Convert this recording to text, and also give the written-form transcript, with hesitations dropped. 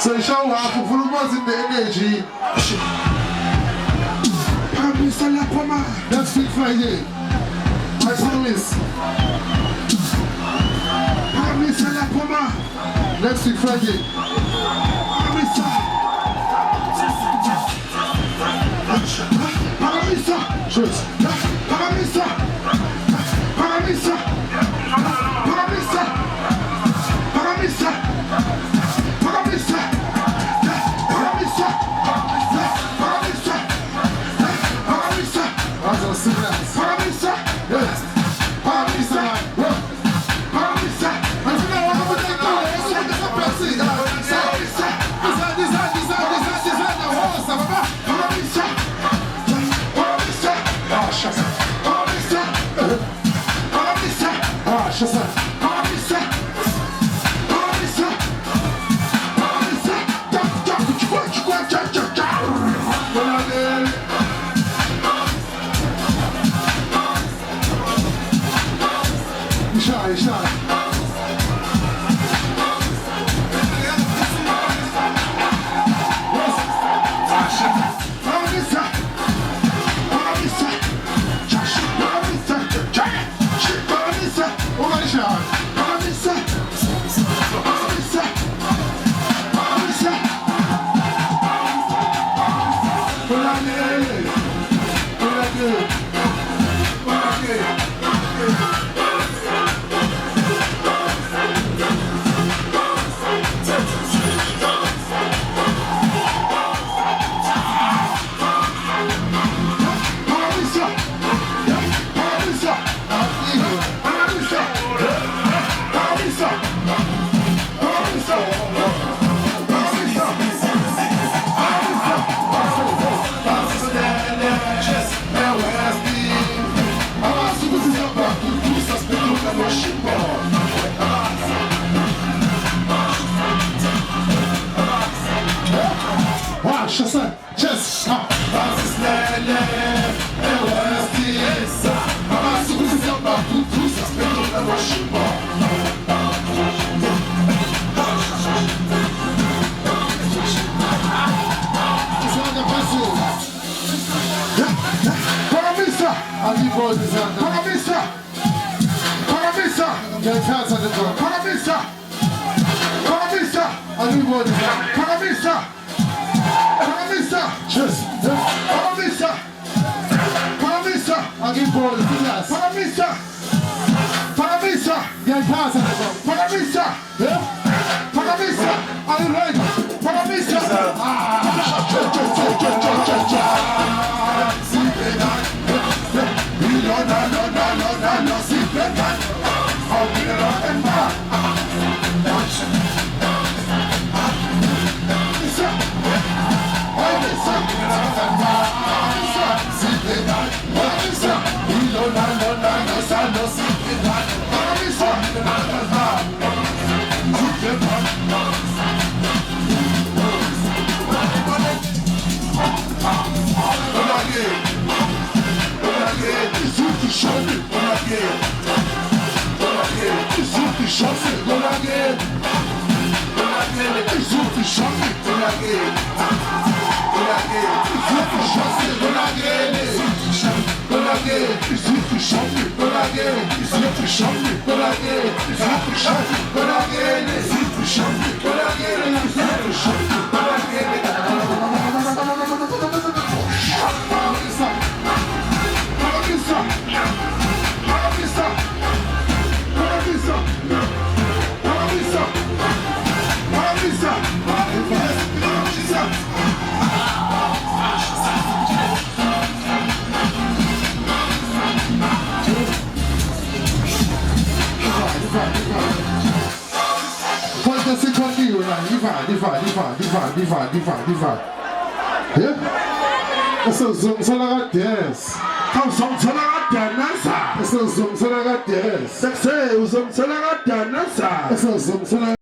So show up full of in the energy. Next week Friday. I promise. Next week Friday. Chance, Donagé. Ich such die Chance, Donagé. Ich such die Chance, Donagé. Ich such die Chance, Donagé. Ich such die Chance, Donagé. Ich such die Chance, Donagé. Ich such die Chance, Donagé. Ich such die Chance, quantas se contigo, diva. Yeah? Essa zomzalaga dance. Tá zomzalaga dança. Essa zomzalaga dance. Sexy, zomzalaga dança. Essa zomzalaga